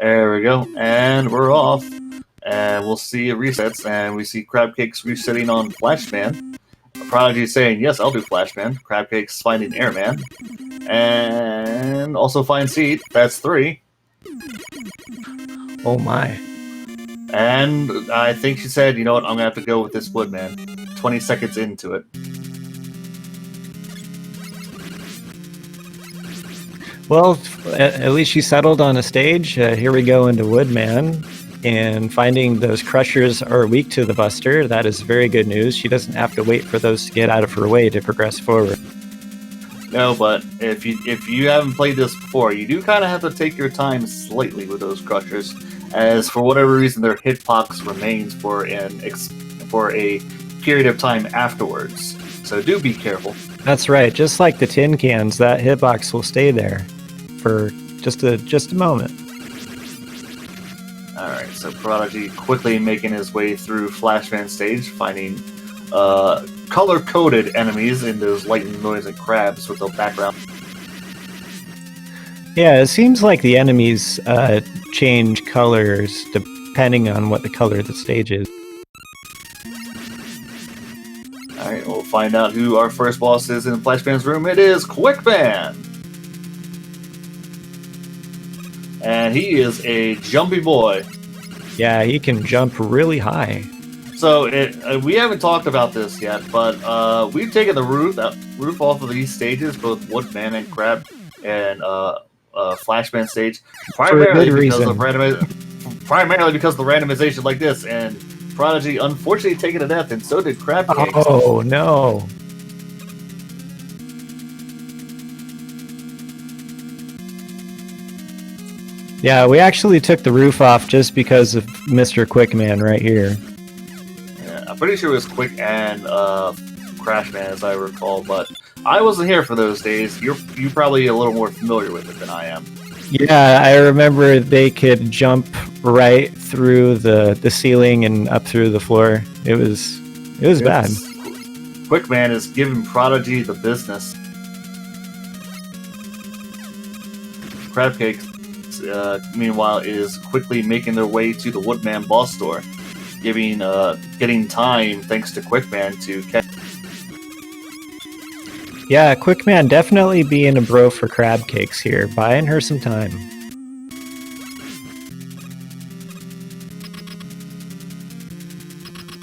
There we go, and we're off. And we'll see it resets, and we see Crabcakes resetting on Flashman. Prodigy saying, yes, I'll do Flashman. Crabcakes finding Airman. And also find Seed. That's 3. Oh my. And I think she said, you know what, I'm going to have to go with this Woodman. 20 seconds into it. Well, at least she settled on a stage. Here we go into Woodman. And finding those crushers are weak to the Buster, that is very good news. She doesn't have to wait for those to get out of her way to progress forward. No, but if you haven't played this before, you do kind of have to take your time slightly with those crushers, as for whatever reason their hitbox remains for a period of time afterwards. So do be careful. That's right. Just like the tin cans, that hitbox will stay there for just a moment. Alright, so Prodigy quickly making his way through Flashman stage, finding color-coded enemies in those light and noisy crabs with the background. Yeah, it seems like the enemies change colors depending on what the color of the stage is. Alright, we'll find out who our first boss is in Flashman's room. It is Quickman! And he is a jumpy boy. Yeah, he can jump really high. So we haven't talked about this yet, but we've taken the roof off of these stages, both Woodman and Crab and Flashman stage, primarily because of the randomization like this. And Prodigy unfortunately taken to death, and so did Crabcakes. Oh no! Yeah, we actually took the roof off just because of Mr. Quickman right here. Yeah, I'm pretty sure it was Quick and Crashman, as I recall, but I wasn't here for those days. You're probably a little more familiar with it than I am. Yeah, I remember they could jump right through the ceiling and up through the floor. It was bad. Quickman is giving Prodigy the business. Crabcakes, meanwhile, is quickly making their way to the Woodman boss store, getting time thanks to Quickman to catch. Yeah, Quickman definitely being a bro for Crabcakes here, buying her some time.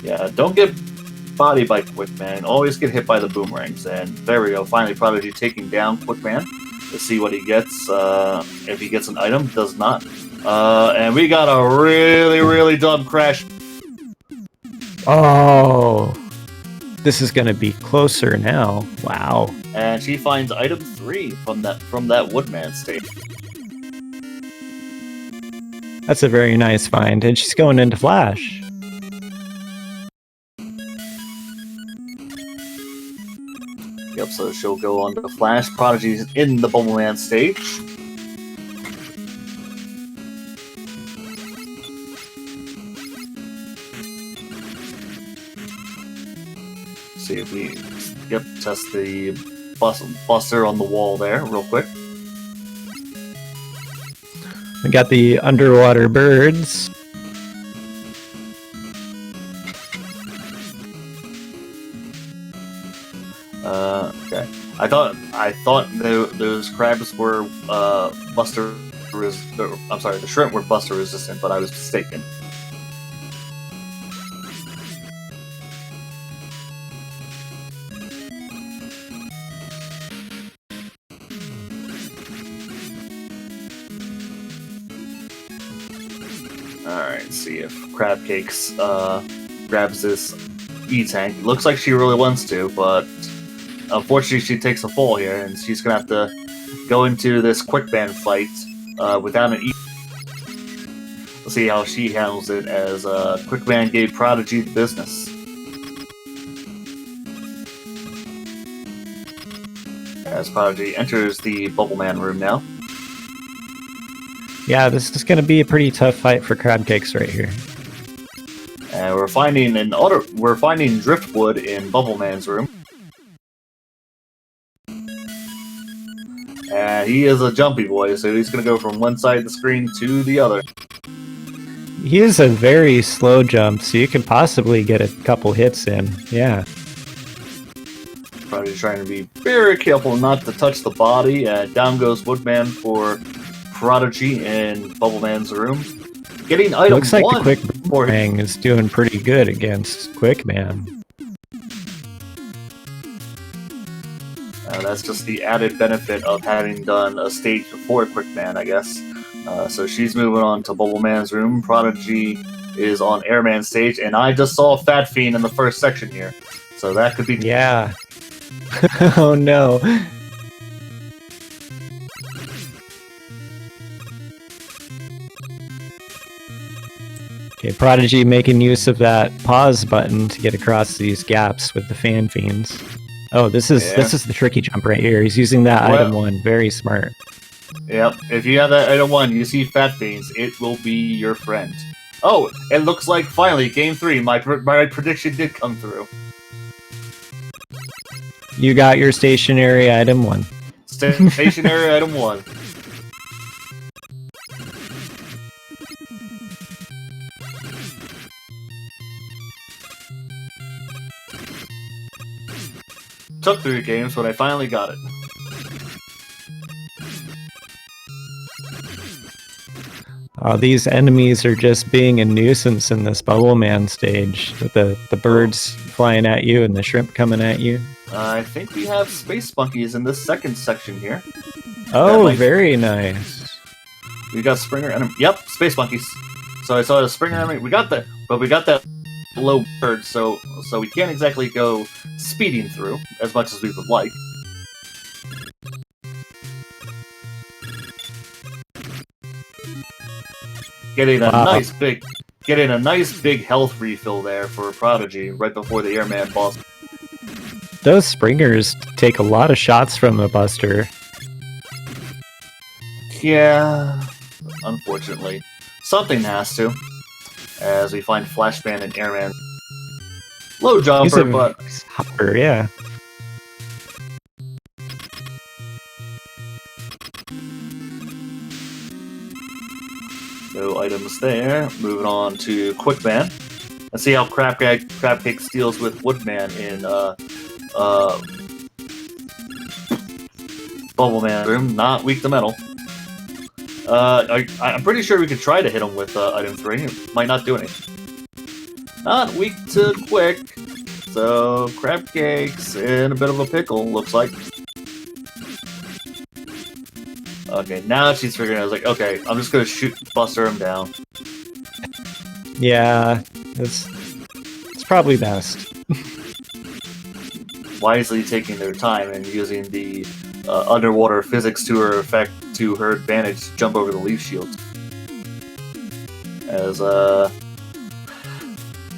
Yeah, don't get bodied by Quickman. Always get hit by the boomerangs. And there we go. Finally, Prodigy taking down Quickman. Let's see what he gets. If he gets an item, does not. And we got a really, really dumb crash. Oh, this is going to be closer now. Wow. And she finds item 3 from that Woodman stage. That's a very nice find, and she's going into Flash. Yep, so she'll go on to Flash. Prodigy's in the Bumbleman stage. See if we test the buster on the wall there real quick. We got the underwater birds. Okay. I thought those crabs were buster I'm sorry, the shrimp were buster resistant, but I was mistaken. Alright, see if Crabcakes grabs this E-Tank. Looks like she really wants to, but unfortunately she takes a fall here, and she's going to have to go into this Quickman fight without an E. Let's see how she handles it, as Quickman gave Prodigy the business. As Prodigy enters the Bubbleman room now. Yeah, this is going to be a pretty tough fight for Crabcakes right here. And we're finding driftwood in Bubbleman's room. And he is a jumpy boy, so he's going to go from one side of the screen to the other. He is a very slow jump, so you can possibly get a couple hits in. Yeah. Probably trying to be very careful not to touch the body. Down goes Woodman for Prodigy in Bubbleman's room. Getting item Looks like one the Quick Bang is doing pretty good against Quickman. That's just the added benefit of having done a stage before Quickman, I guess. So she's moving on to Bubbleman's room. Prodigy is on Airman's stage, and I just saw Fat Fiend in the first section here. So that could be... Yeah. Oh no. Okay, Prodigy making use of that pause button to get across these gaps with the Fan Fiends. Oh, this is the tricky jump right here. He's using that item 1. Very smart. Yep, if you have that item 1, you see Fat Fiends, it will be your friend. Oh, it looks like finally, Game 3, my prediction did come through. You got your stationary item 1. Stationary item 1. Took 3 games, but I finally got it. These enemies are just being a nuisance in this Bubbleman stage, with the birds flying at you and the shrimp coming at you. I think we have space monkeys in this second section here. Oh, very nice. We got Springer enemy. Yep, space monkeys. So I saw the Springer enemy. We got that low bird, so we can't exactly go speeding through as much as we would like. Getting a nice big health refill there for Prodigy right before the Airman boss. Those Springers take a lot of shots from the Buster. Yeah, unfortunately. Something has to. As we find Flashman and Airman. Low jumper, but... hopper, yeah. No items there. Moving on to Quickman. Let's see how Crabcakes deals with Woodman in Bubbleman room. Not weak to metal. I'm pretty sure we could try to hit him with item 3. It might not do anything. Not weak to quick. So Crabcakes in a bit of a pickle, looks like. Okay, now she's figuring out, I was like, okay, I'm just gonna buster him down. Yeah, it's probably best. Wisely taking their time and using the underwater physics to her effect to her advantage to jump over the leaf shield. As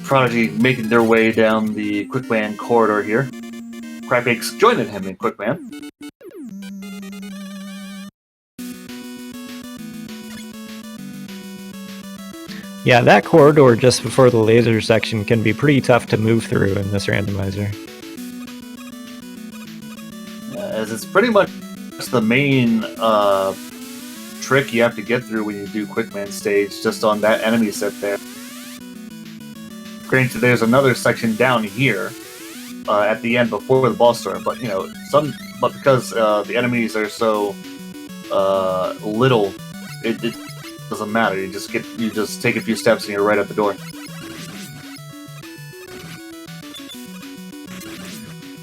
Prodigy making their way down the Quickman corridor here. Crabcakes joining him in Quickman. Yeah, that corridor just before the laser section can be pretty tough to move through in this randomizer. As it's pretty much the main trick you have to get through when you do Quickman stage, just on that enemy set there. Granted, there's another section down here at the end before the boss storm, but but because the enemies are so little, it doesn't matter. You just take a few steps and you're right at the door.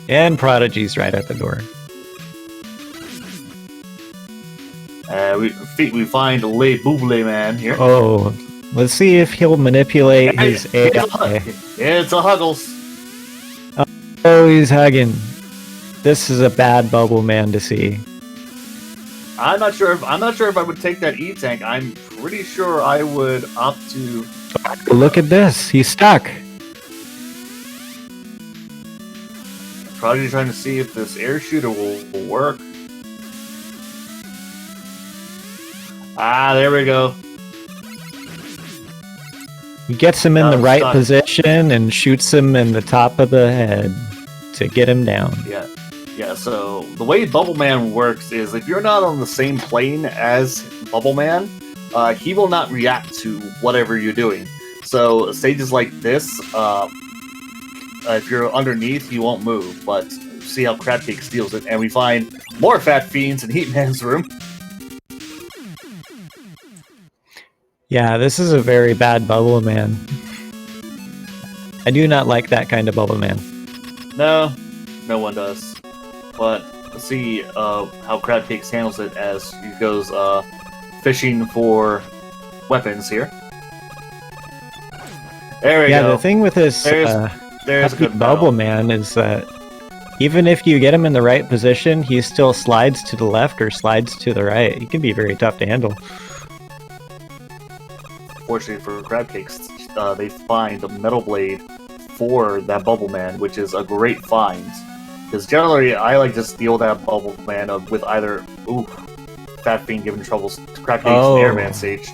And Prodigy's right at the door. We find Le Bouble Man here. Oh, let's see if he'll manipulate his AI. It's a Huggles. Oh, he's hugging. This is a bad Bubble Man to see. I'm not sure if I would take that E-Tank. I'm pretty sure I would opt to... Look at this. He's stuck. Probably trying to see if this air shooter will work. Ah, there we go. He gets him in the right position and shoots him in the top of the head to get him down. Yeah. Yeah, so the way Bubble Man works is if you're not on the same plane as Bubble Man, he will not react to whatever you're doing. So stages like this, if you're underneath, he won't move, but see how Crabcake steals it, and we find more Fat Fiends in Heat Man's room. Yeah, this is a very bad Bubble Man. I do not like that kind of Bubble Man. No, no one does. But let's see how Crabcakes handles it as he goes fishing for weapons here. There we go. Yeah, the thing with this There's a good Bubble Man is that even if you get him in the right position, he still slides to the left or slides to the right. He can be very tough to handle. Fortunately for Crabcakes, they find the Metal Blade for that Bubble Man, which is a great find. Because generally, I like to steal that Bubble Man with either Fat Fiend giving troubles to Crabcakes in the Airman stage.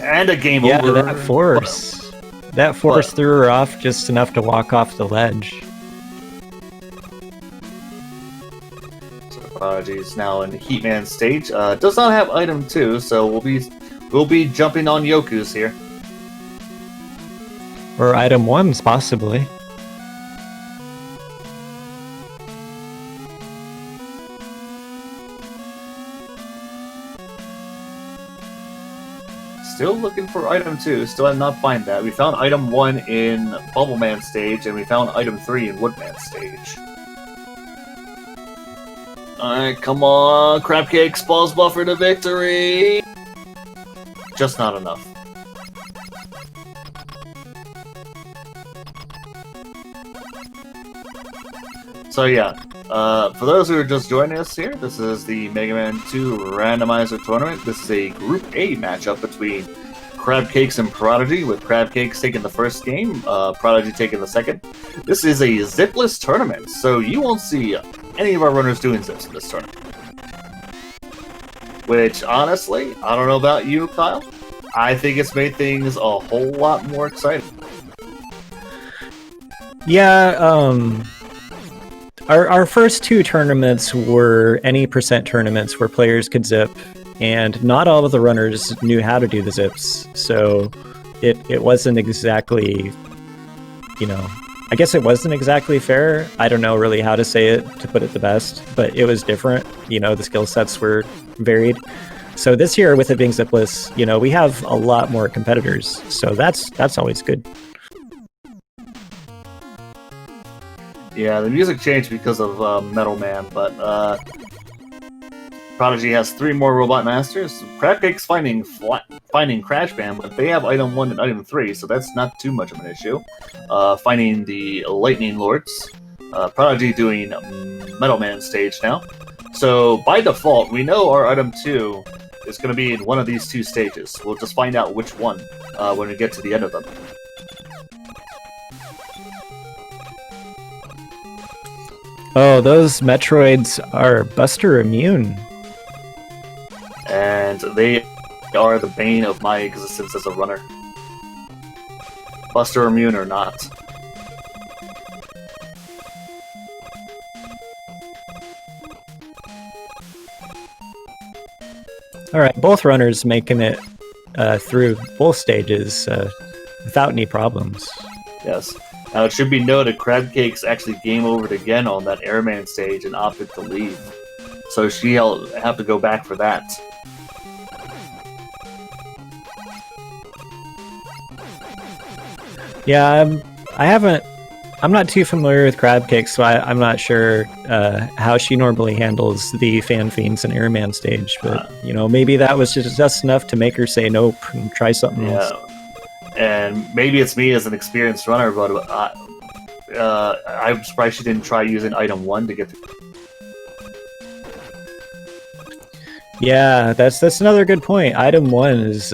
And a game over. Yeah, that force. That force threw her off just enough to walk off the ledge. So Prodigy is now in Heat Man stage. Does not have item 2, so we'll be jumping on Yoku's here. Or item 1s, possibly. Still looking for item 2, still have not find that. We found item 1 in Bubble Man stage, and we found item 3 in Woodman stage. Alright, come on, Crabcakes, balls buffer to victory! Just not enough. So yeah, for those who are just joining us here, this is the Mega Man 2 Randomizer Tournament. This is a Group A matchup between Crabcakes and Prodigy, with Crabcakes taking the first game, Prodigy taking the second. This is a zipless tournament, so you won't see any of our runners doing zips in this tournament. Which, honestly, I don't know about you, Kyle, I think it's made things a whole lot more exciting. Yeah, Our first 2 tournaments were any percent tournaments where players could zip, and not all of the runners knew how to do the zips, so it wasn't exactly, I guess it wasn't exactly fair. I don't know really how to say it to put it the best, but it was different. The skill sets were varied. So this year, with it being zipless, we have a lot more competitors, so that's always good. Yeah, the music changed because of Metal Man, but Prodigy has 3 more Robot Masters. Crabcake's finding Crash Band, but they have item 1 and item 3, so that's not too much of an issue. Finding the Lightning Lords. Prodigy doing Metal Man stage now. So by default, we know our item 2 is going to be in one of these 2 stages. We'll just find out which one when we get to the end of them. Oh, those Metroids are Buster immune. And they are the bane of my existence as a runner. Buster immune or not. Alright, both runners making it through both stages without any problems. Yes. Now, it should be noted, Crabcakes actually game overed again on that Airman stage and opted to leave. So she'll have to go back for that. Yeah, I'm not too familiar with Crabcakes, so I'm not sure how she normally handles the Fan Fiends and Airman stage, but, maybe that was just enough to make her say nope and try something else. And maybe it's me as an experienced runner, but I'm surprised she didn't try using item 1 to get through. Yeah, that's another good point. Item 1 is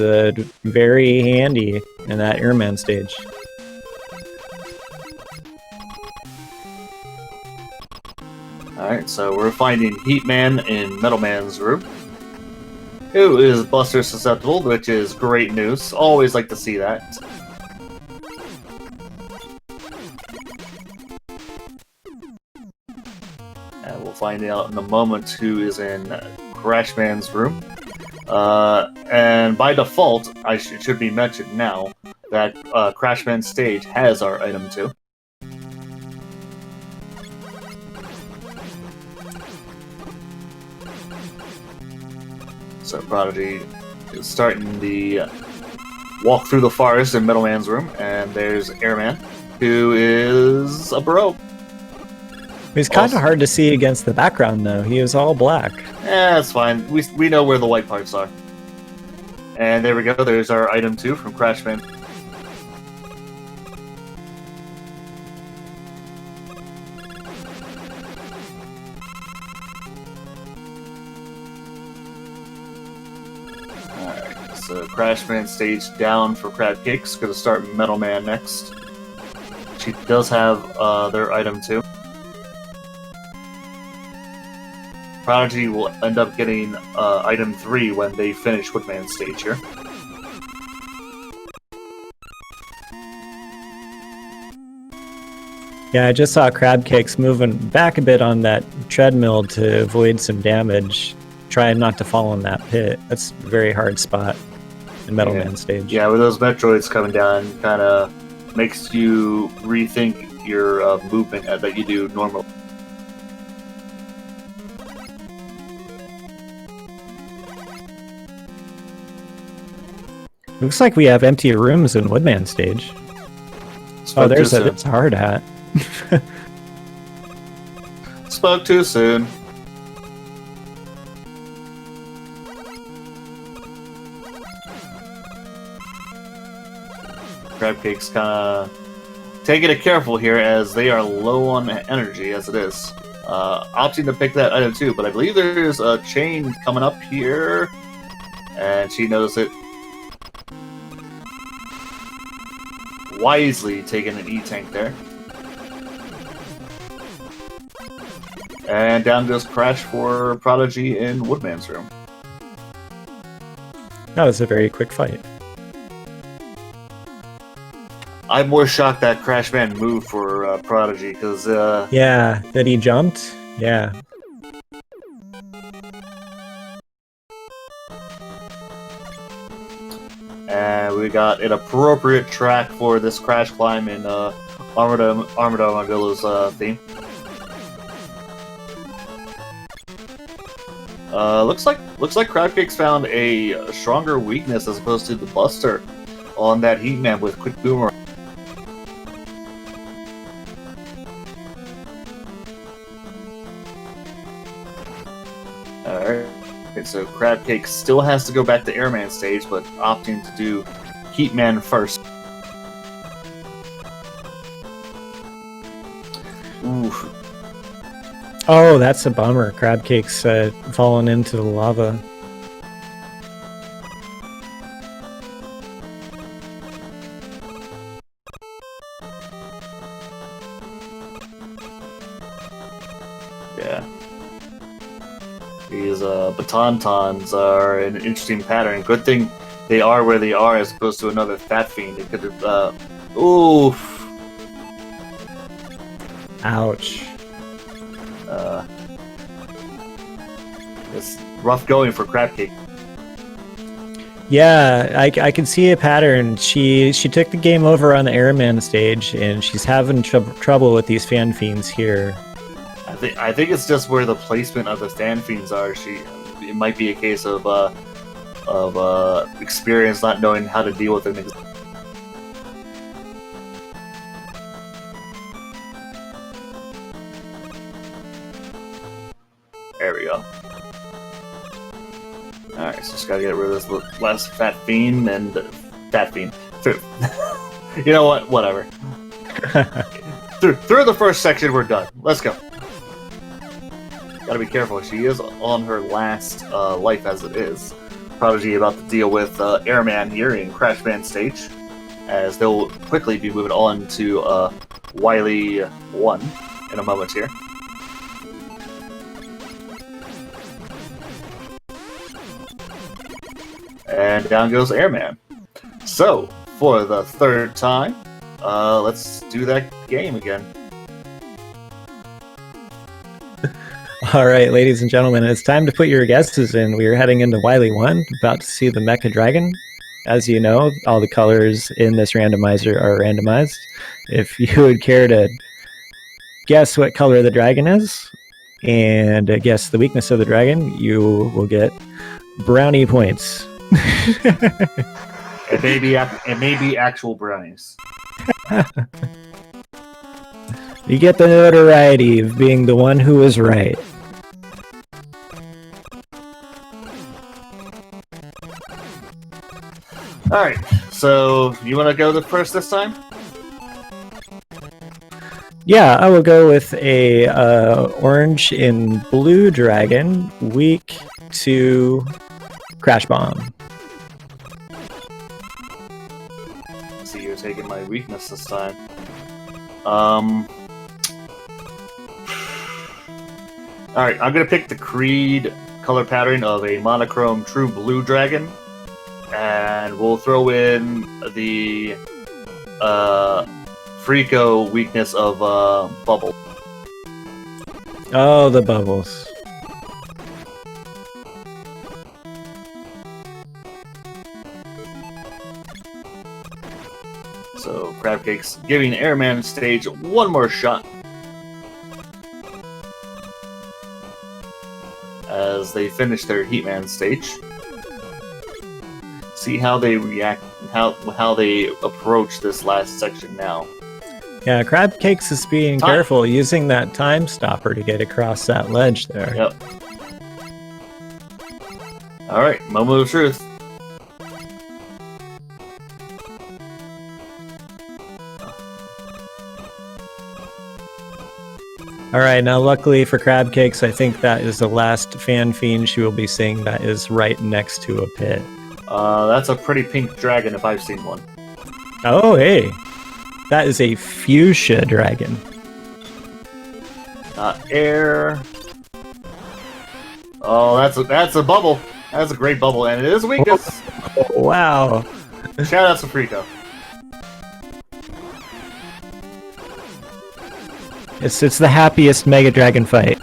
very handy in that Airman stage. Alright, so we're finding Heat Man in Metal Man's room, who is Buster susceptible, which is great news. Always like to see that. find out in a moment who is in Crashman's room. And by default, it should be mentioned now that Crashman's stage has our item 2. So Prodigy is starting the walk through the forest in Metalman's room, and there's Airman, who is a bro. He's kind of hard to see against the background, though. He is all black. That's fine. We know where the white parts are. And there we go. There's our item 2 from Crashman. Alright, so Crashman stage down for Crabcakes. Gonna start Metal Man next. She does have their item 2. Prodigy will end up getting item 3 when they finish Woodman's stage here. Yeah, I just saw Crabcakes moving back a bit on that treadmill to avoid some damage, trying not to fall in that pit. That's a very hard spot in Metal Man stage. Yeah, with those Metroids coming down, kind of makes you rethink your movement that you do normally. Looks like we have empty rooms in Woodman stage. There's a hard hat. Spoke too soon. Crabcakes kind of taking it careful here as they are low on energy as it is. Opting to pick that item too, but I believe there's a chain coming up here, and she knows it. Wisely taking an E-Tank there. And down goes Crash for Prodigy in Woodman's room. That was a very quick fight. I'm more shocked that Crashman moved for Prodigy, because... yeah, that he jumped? Yeah. And we got an appropriate track for this crash climb in Armadillo's theme. Looks like Crabcakes found a stronger weakness as opposed to the Buster on that Heatman with Quick Boomerang. Alright. Okay, so Crabcake still has to go back to Airman stage, but opting to do Heatman first. Oof. Oh, that's a bummer. Crabcake's fallen into the lava. Yeah. These Batontons are an interesting pattern. Good thing they are where they are as opposed to another Fat Fiend. It could have, oof. Ouch. It's rough going for Crabcake. Yeah, I can see a pattern. She took the game over on the Airman stage, and she's having trouble with these Fan Fiends here. I think it's just where the placement of the Fan Fiends are. It might be a case of experience not knowing how to deal with them. There we go. Alright, so just gotta get rid of this last Fat Fiend and Fat Fiend. You know what? Whatever. Through the first section, we're done. Let's go. Gotta be careful. She is on her last life as it is. Prodigy about to deal with Airman here in Crashman stage, as they'll quickly be moving on to Wily 1 in a moment here. And down goes Airman. So, for the third time, let's do that game again. All right, ladies and gentlemen, it's time to put your guesses in. We are heading into Wily 1, about to see the Mecha Dragon. As you know, all the colors in this randomizer are randomized. If you would care to guess what color the dragon is and guess the weakness of the dragon, you will get brownie points. It may be actual brownies. You get the notoriety of being the one who is right. Alright, so you want to go the first this time? Yeah, I will go with a orange and blue dragon, weak to Crash Bomb. Let's see, you're taking my weakness this time. Alright, I'm gonna pick the Creed color pattern of a monochrome true blue dragon. And we'll throw in the Freako weakness of Bubble. Oh, the bubbles. So, Crabcakes giving Airman stage one more shot. As they finish their Heatman stage. See how they react, how they approach this last section now. Yeah, Crabcakes is being careful, using that time stopper to get across that ledge there. Yep. Alright, moment of truth. Alright, now luckily for Crabcakes, I think that is the last fan fiend she will be seeing that is right next to a pit. That's a pretty pink dragon if I've seen one. Oh, hey. That is a fuchsia dragon. Air. Oh, that's a bubble. That's a great bubble, and it is weakness. Oh, wow. Shout out to Freako. It's the happiest Mega Dragon fight.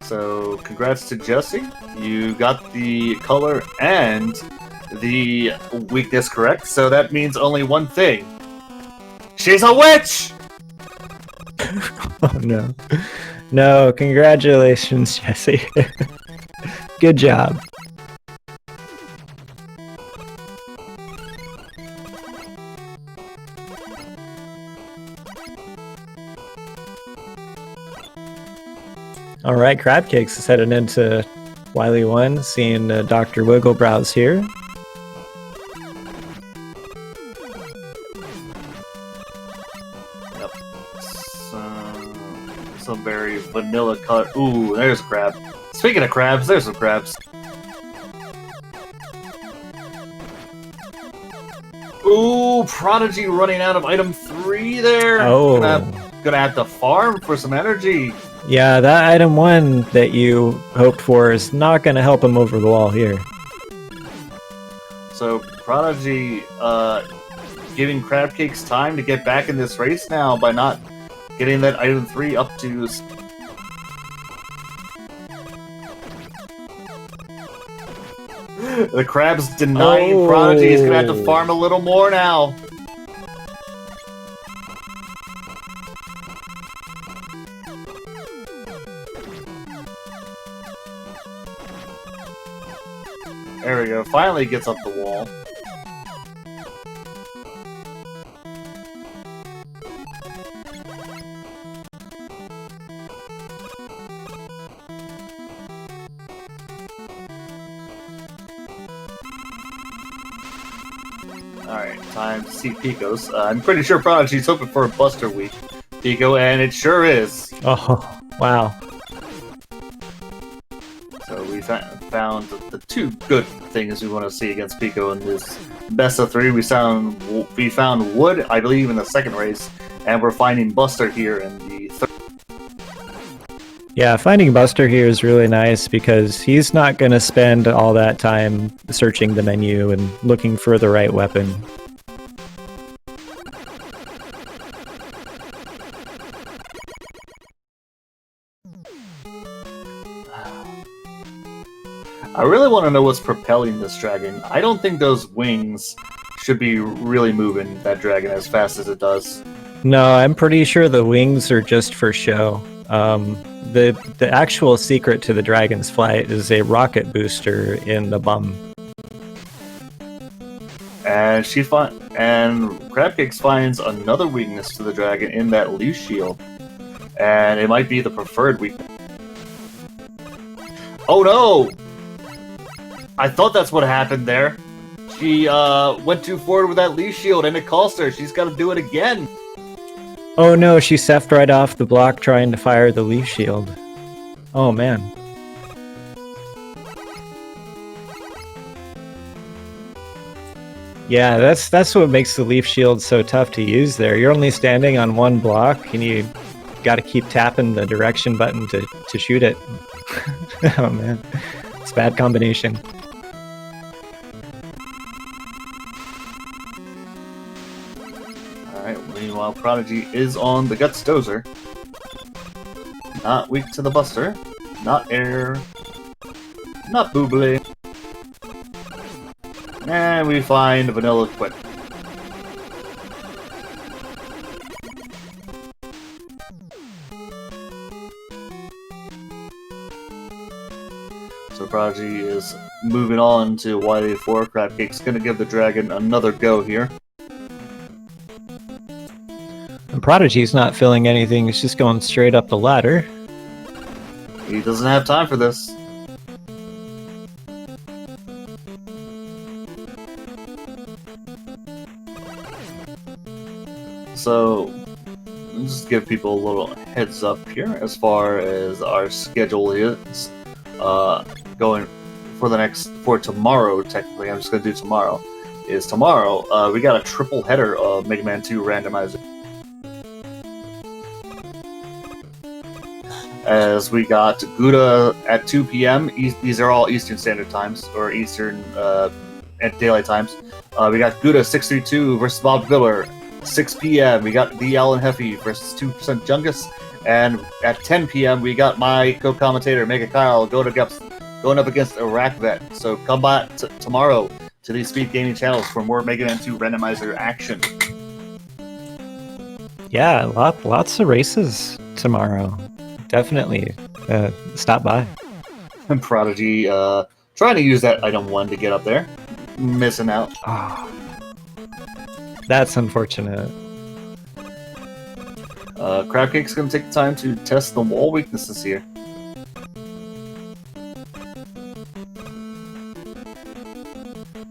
So, congrats to Jesse. You got the color and the weakness correct, so that means only one thing. She's a witch! Oh no. No, congratulations, Jesse. Good job. Alright, Crabcakes is headed into Wily 1, seeing Dr. Wigglebrow's here. Yep. Some very vanilla color. Ooh, there's a crab. Speaking of crabs, there's some crabs. Ooh, Prodigy running out of item 3 there. Oh. Gonna have to farm for some energy. Yeah, that item 1 that you hoped for is not going to help him over the wall here. So, Prodigy giving Crabcakes time to get back in this race now by not getting that item 3 up to... The crab's denying Prodigy. He's gonna have to farm a little more now. There we go. Finally gets up the wall. Alright, time to see Pico's. I'm pretty sure Prodigy's hoping for a Buster Week, Pico, and it sure is. Oh, wow. So we found the two good things we want to see against Pico in this best of 3. We found Wood, I believe, in the second race, and we're finding Buster here in the third. Yeah, finding Buster here is really nice because he's not going to spend all that time searching the menu and looking for the right weapon. I really want to know what's propelling this dragon. I don't think those wings should be really moving that dragon as fast as it does. No, I'm pretty sure the wings are just for show. The actual secret to the dragon's flight is a rocket booster in the bum. And Crabcakes finds another weakness to the dragon in that leaf shield. And it might be the preferred weakness. Oh no! I thought that's what happened there. She went too forward with that leaf shield and it cost her. She's got to do it again. Oh no, she seffed right off the block trying to fire the leaf shield. Oh man. Yeah, that's what makes the leaf shield so tough to use there. You're only standing on one block and you gotta keep tapping the direction button to shoot it. Oh man. It's a bad combination. Meanwhile, Prodigy is on the Guts Dozer. Not weak to the Buster. Not air. Not boobly. And we find Vanilla Quick. So Prodigy is moving on to YA4. Crabcake's gonna give the dragon another go here. And Prodigy's not filling anything, he's just going straight up the ladder. He doesn't have time for this. So, just give people a little heads up here as far as our schedule is going for tomorrow. Technically, I'm just gonna do tomorrow. Tomorrow we got a triple header of Mega Man 2 Randomizer. As we got Gouda at 2 p.m. These are all Eastern Standard Times, or Eastern at daylight times. We got Gouda 632 versus Bob Viller, 6 p.m. We got the Alan Heffy versus 2% Jungus, and at 10 p.m. we got my co-commentator Mega Kyle going up against Iraq Vet. So come by tomorrow to these Speed Gaming channels for more Mega Man 2 Randomizer action. Yeah, lots of races tomorrow. Definitely stop by. And Prodigy trying to use that item 1 to get up there. Missing out. Oh, that's unfortunate. Crabcake's going to take the time to test the wall weaknesses here.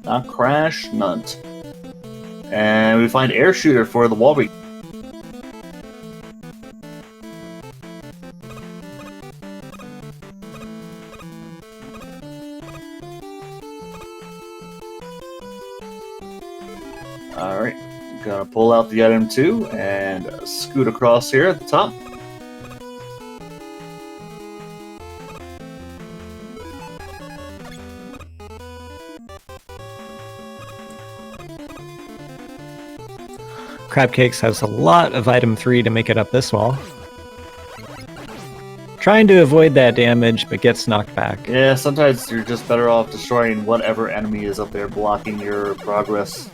Not Crash, Nunt. And we find Air Shooter for the wall weakness. Alright, gonna pull out the item 2 and scoot across here at the top. Crabcakes has a lot of item 3 to make it up this wall. Trying to avoid that damage, but gets knocked back. Yeah, sometimes you're just better off destroying whatever enemy is up there blocking your progress.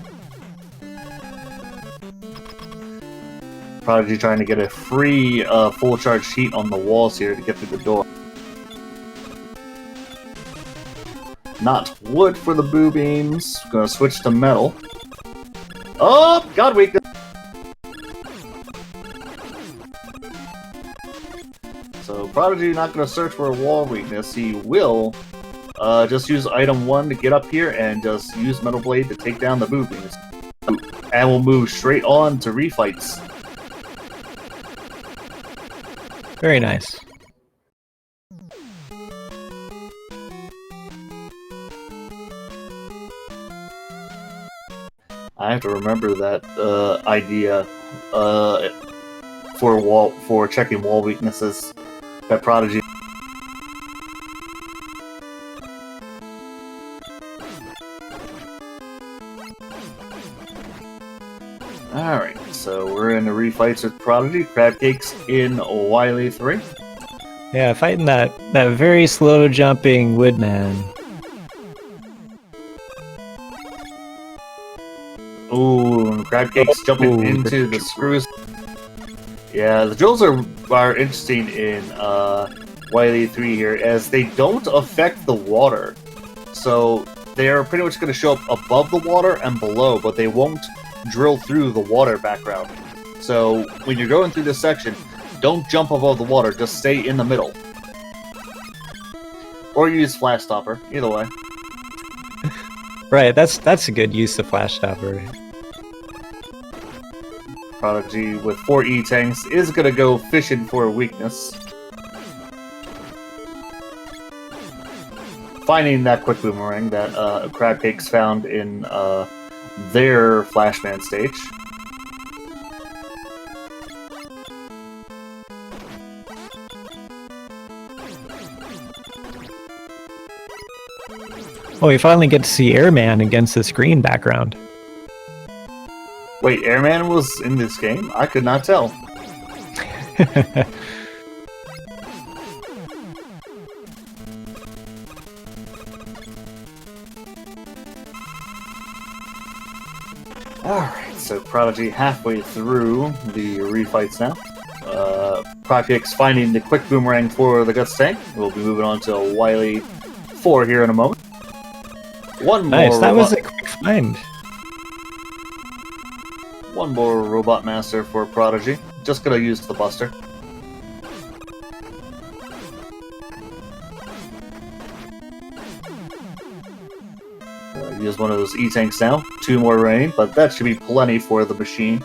Prodigy trying to get a free full charge heat on the walls here to get through the door. Not wood for the boo beams. Gonna switch to metal. Oh, God weakness. So Prodigy not gonna search for a wall weakness. He will just use item 1 to get up here and just use Metal Blade to take down the boo beams. And we'll move straight on to refights. Very nice. I have to remember that idea for checking wall weaknesses. That Prodigy. Alright, so we're in the refights with Prodigy, Crabcakes in Wily 3. Yeah, fighting that very slow jumping Woodman. Ooh, Crabcakes jumping into the screws. Yeah, the drills are interesting in Wily 3 here, as they don't affect the water. So they're pretty much going to show up above the water and below, but they won't drill through the water background. So when you're going through this section, don't jump above the water, just stay in the middle. Or use Flash Stopper, either way. Right, that's a good use of Flash Stopper. Prodigy with 4 E-Tanks is going to go fishing for a weakness. Finding that quick boomerang that Crabcakes found in their Flashman stage. Oh, we finally get to see Airman against this green background. Wait, Airman was in this game? I could not tell. Alright, so Prodigy halfway through the refights now. Crabcakes finding the quick boomerang for the Guts tank. We'll be moving on to Wily 4 here in a moment. One more. Nice, that was a quick find. One more Robot Master for Prodigy. Just gonna use the Buster. Use one of those E-Tanks now. 2 more remaining, but that should be plenty for the machine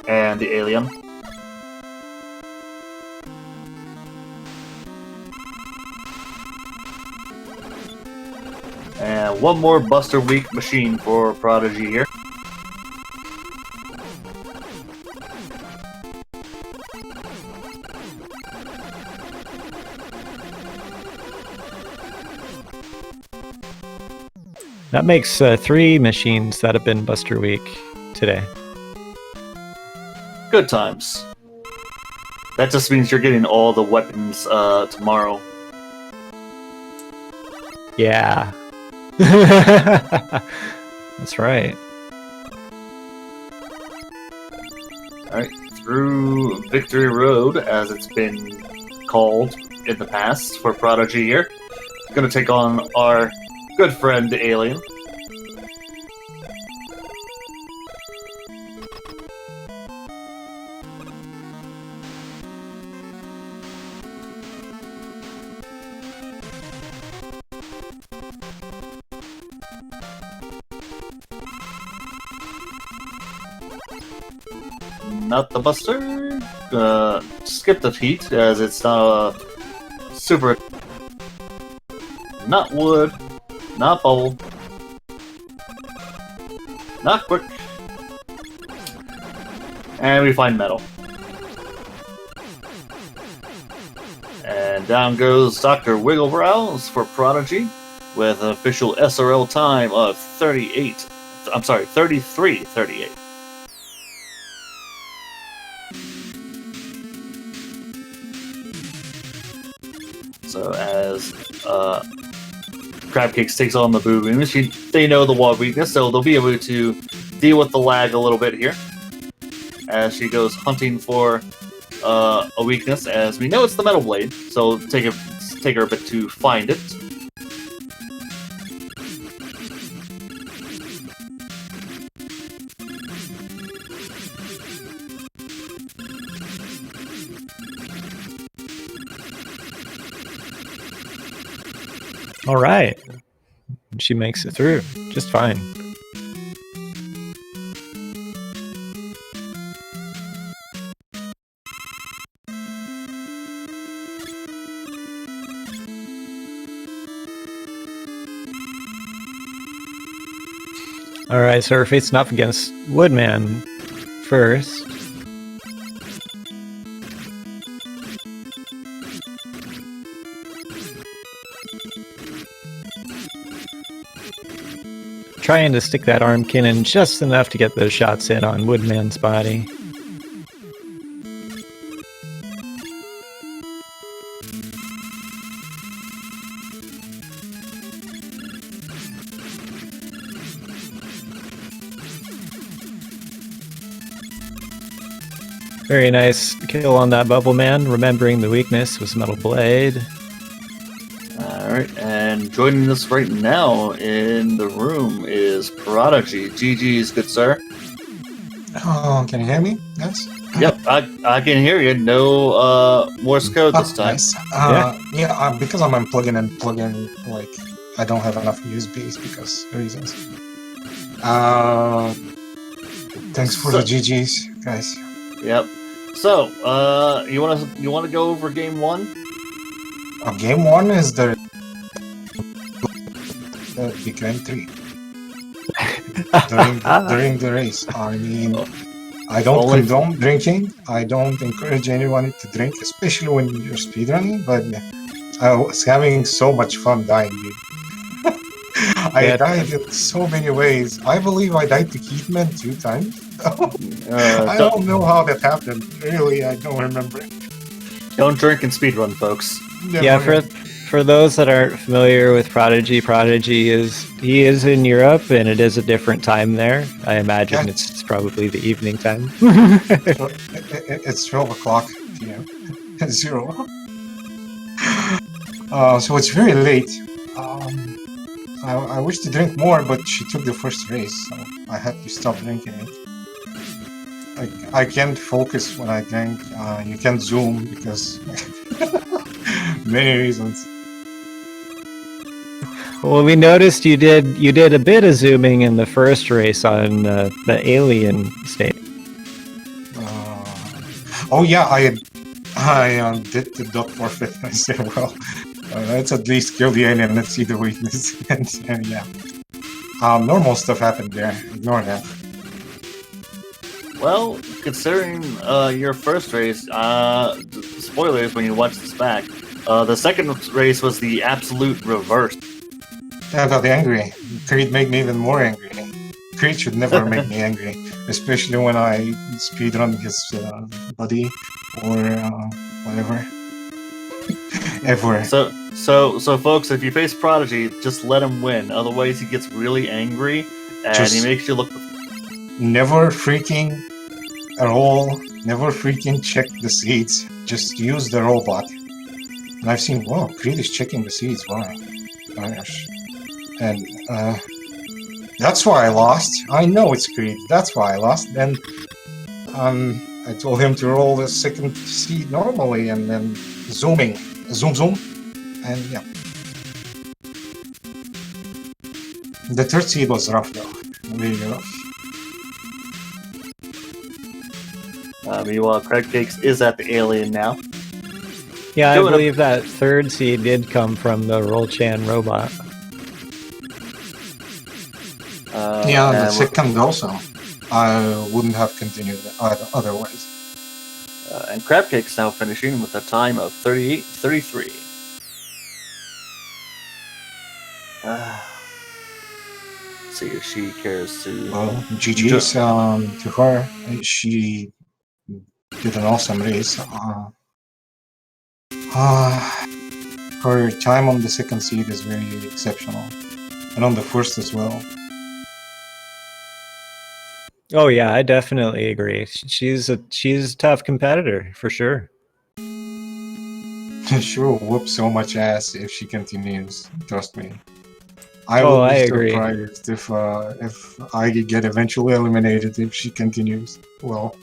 and the alien. And one more Buster Weak machine for Prodigy here. That makes 3 machines that have been Buster Week today. Good times. That just means you're getting all the weapons tomorrow. Yeah. That's right. Alright, through Victory Road, as it's been called in the past for Prodigy here. Gonna take on our good friend, the Alien. Not the Buster. Skip the feat, as it's not a super... Not wood. Not bubble. Not quick. And we find metal. And down goes Dr. Wigglebrows for Prodigy with an official SRL time of 33:38. So as Crabcakes takes on the Boo Boom, they know the wall weakness, so they'll be able to deal with the lag a little bit here. As she goes hunting for a weakness, as we know it's the Metal Blade, so take her a bit to find it. All right. She makes it through just fine. All right, so we're facing off against Woodman first. trying to stick that arm cannon just enough to get those shots in on Woodman's body. Very nice kill on that Bubble Man, remembering the weakness was Metal Blade. Alright, and joining us right now in the room is Prodigy. GG's, good sir. Oh, can you hear me? Yes? Yep, I can hear you. No Morse code this time. Nice. Because I'm unplugging and plugging, like, I don't have enough USBs because reasons. Thanks for the GG's, guys. Yep. So, you wanna go over game one? Game one is the Gm3 during the race. I mean, I don't condone drinking. I don't encourage anyone to drink, especially when you're speedrunning. But I was having so much fun dying, dude. I died in so many ways. I believe I died to Keatman 2 times. I don't know how that happened. Really, I don't remember. Don't drink and speedrun, folks. Yeah, for those that aren't familiar with Prodigy, Prodigy is in Europe and it is a different time there. I imagine it's probably the evening time. It's 12 o'clock p.m. 0. So it's very late. I wish to drink more, but she took the first race, so I had to stop drinking it. I can't focus when I drink. You can't zoom because many reasons. Well, we noticed you did a bit of zooming in the first race on the alien state. Oh yeah, I did the dot forfeit. I said, well, let's at least kill the alien. Let's see the weakness. and yeah, normal stuff happened there. Ignore that. Well, considering your first race, spoilers when you watch this back, the second race was the absolute reverse. I got angry. Creed made me even more angry. Creed should never make me angry, especially when I speedrun his buddy or whatever. Ever. So folks, if you face Prodigy, just let him win. Otherwise, he gets really angry and he makes you look. Never freaking roll. Never freaking check the seeds. Just use the robot. And I've seen, wow, Creed is checking the seeds. Why? Gosh. And that's why I lost. I know it's Creed. That's why I lost. Then I told him to roll the second seed normally, and then zoom, and yeah. The third seed was rough though, really rough. Meanwhile, Crabcakes is at the alien now. Yeah, I believe that third seed did come from the Roll-Chan robot. Yeah, the second also. I wouldn't have continued otherwise. And Crabcakes now finishing with a time of 38:33. See if she cares to. Well, GG's to her. She did an awesome race. Her time on the second seed is very exceptional, and on the first as well. Oh yeah, I definitely agree. She's a tough competitor for sure. She will whoop so much ass if she continues. Trust me. I will be surprised if I get eventually eliminated if she continues. Well.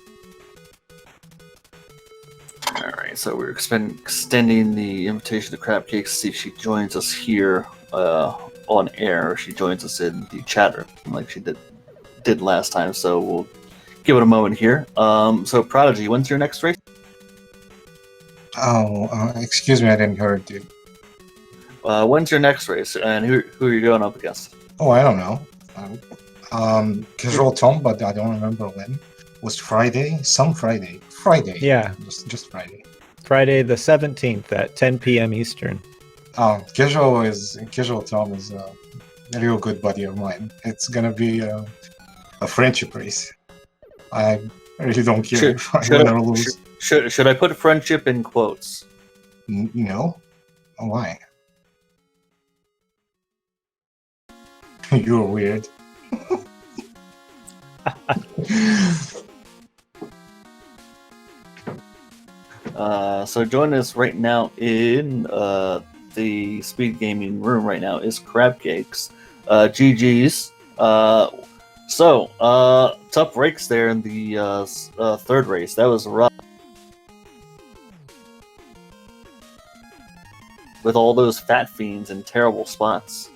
Alright, so we're extending the invitation to Crabcakes to see if she joins us here on air, or she joins us in the chat room like she did last time, so we'll give it a moment here. So Prodigy, when's your next race? Oh, excuse me, I didn't hear it, dude. When's your next race, and who are you going up against? Oh, I don't know. Casual Tom, but I don't remember when. It was Friday? Some Friday. Friday. Yeah. Just Friday. Friday the 17th at 10 p.m. Eastern. Casual Tom is a real good buddy of mine. It's gonna be a friendship race. I really don't care if I win or lose. Should I put friendship in quotes? No? Why? You're weird. So joining us right now in the Speed Gaming room right now is Crabcakes. GG's. Tough breaks there in the third race. That was rough. With all those fat fiends in terrible spots.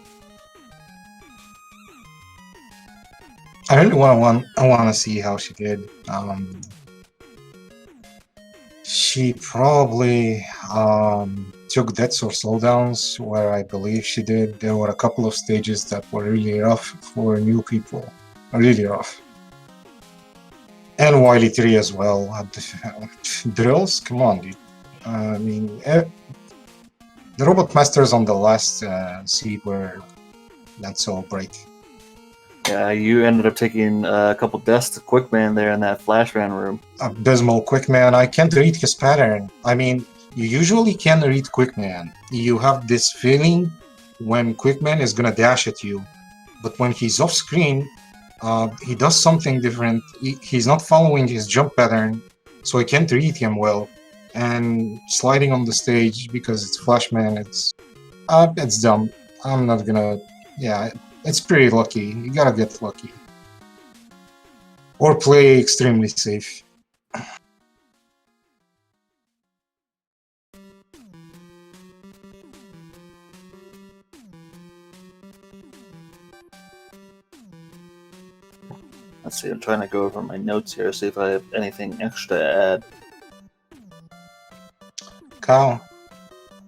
I really want to see how she did. She probably took deaths or slowdowns where I believe she did. There were a couple of stages that were really rough for new people. Really rough. And Wily 3 as well. Drills? Come on, dude. I mean, the Robot Masters on the last seed were not so bright. Yeah, you ended up taking a couple deaths to Quickman there in that Flashman room. Abysmal Quickman. I can't read his pattern. I mean, you usually can read Quickman. You have this feeling when Quickman is gonna dash at you, but when he's off screen, he does something different. He's not following his jump pattern, so I can't read him well. And sliding on the stage because it's Flashman, it's dumb. I'm not gonna. Yeah, it's pretty lucky. You gotta get lucky. Or play extremely safe. Let's see, I'm trying to go over my notes here, see if I have anything extra to add. Kyle,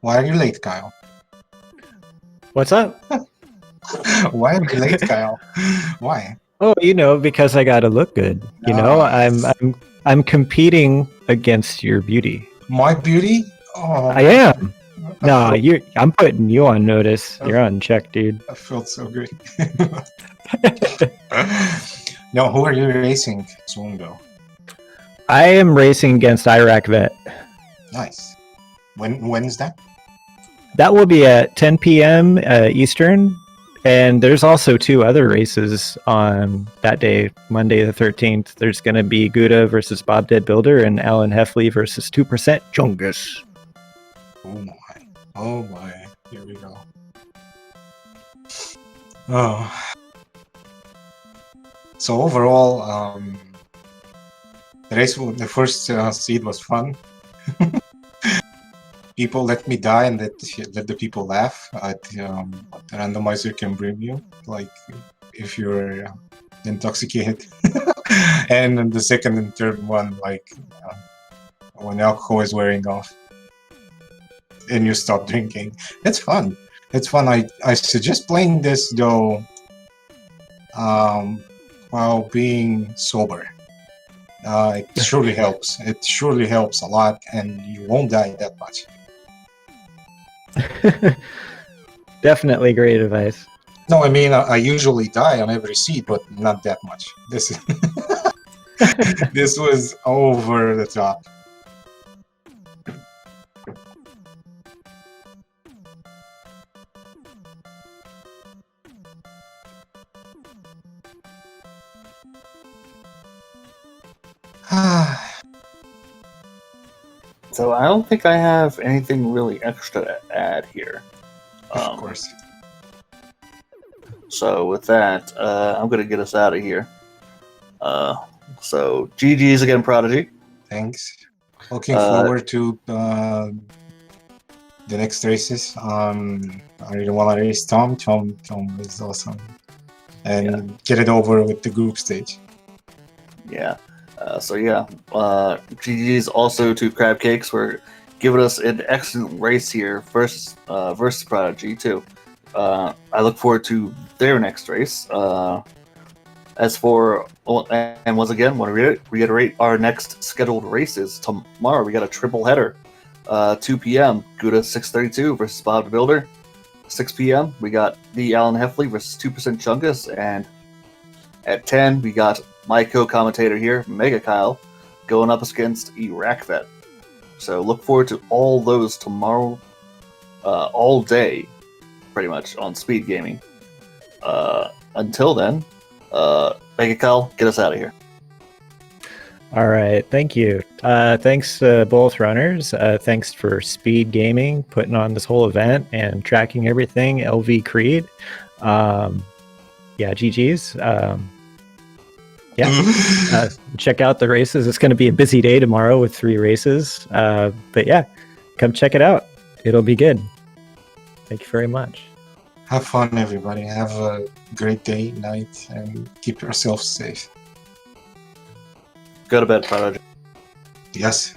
why are you late, Kyle? What's up? Why are you late, Kyle? Why? Oh, because I gotta look good. I'm competing against your beauty. My beauty? Oh, I am. No, I'm putting you on notice. You're on check, dude. I felt so good. No, who are you racing soon, though? I am racing against Iraq Vet. Nice. When is that? That will be at 10 p.m. Eastern. And there's also 2 other races on that day, Monday the 13th. There's going to be Gouda versus Bob Dead Builder and Alan Heffley versus 2% Chungus. Oh my. Here we go. Oh. So overall, the first seed was fun. People let me die and let the people laugh at what the randomizer can bring you, like if you're intoxicated. And then the second and third one, like when alcohol is wearing off and you stop drinking. It's fun. It's fun. I suggest playing this though while being sober. It surely helps. It surely helps a lot, and you won't die that much. Definitely great advice. No, I mean, I usually die on every seed, but not that much. This this was over the top. So I don't think I have anything really extra to add here. Of course. So with that, I'm going to get us out of here. So GG's again, Prodigy. Thanks. Looking forward to the next races. I really want to race Tom. Tom is awesome. And get it over with the group stage. Yeah. GG's also to Crabcakes for giving us an excellent race here versus Prodigy too. I look forward to their next race. As for, and once again, want to reiterate our next scheduled races. Tomorrow we got a triple header, 2 p.m. Gouda 632 versus Bob the Builder, 6 p.m., we got the Alan Heffley versus 2% Chungus, and at 10, we got my co-commentator here, Mega Kyle, going up against Iraqvet. So look forward to all those tomorrow, all day, pretty much, on Speed Gaming. Until then, Mega Kyle, get us out of here. All right, thank you. Thanks both runners. Thanks for Speed Gaming putting on this whole event and tracking everything. LV Creed. Yeah, GG's. Check out the races. It's going to be a busy day tomorrow with 3 races. But yeah, come check it out. It'll be good. Thank you very much. Have fun, everybody. Have a great day, night, and keep yourselves safe. Go to bed, Prodigy. Yes.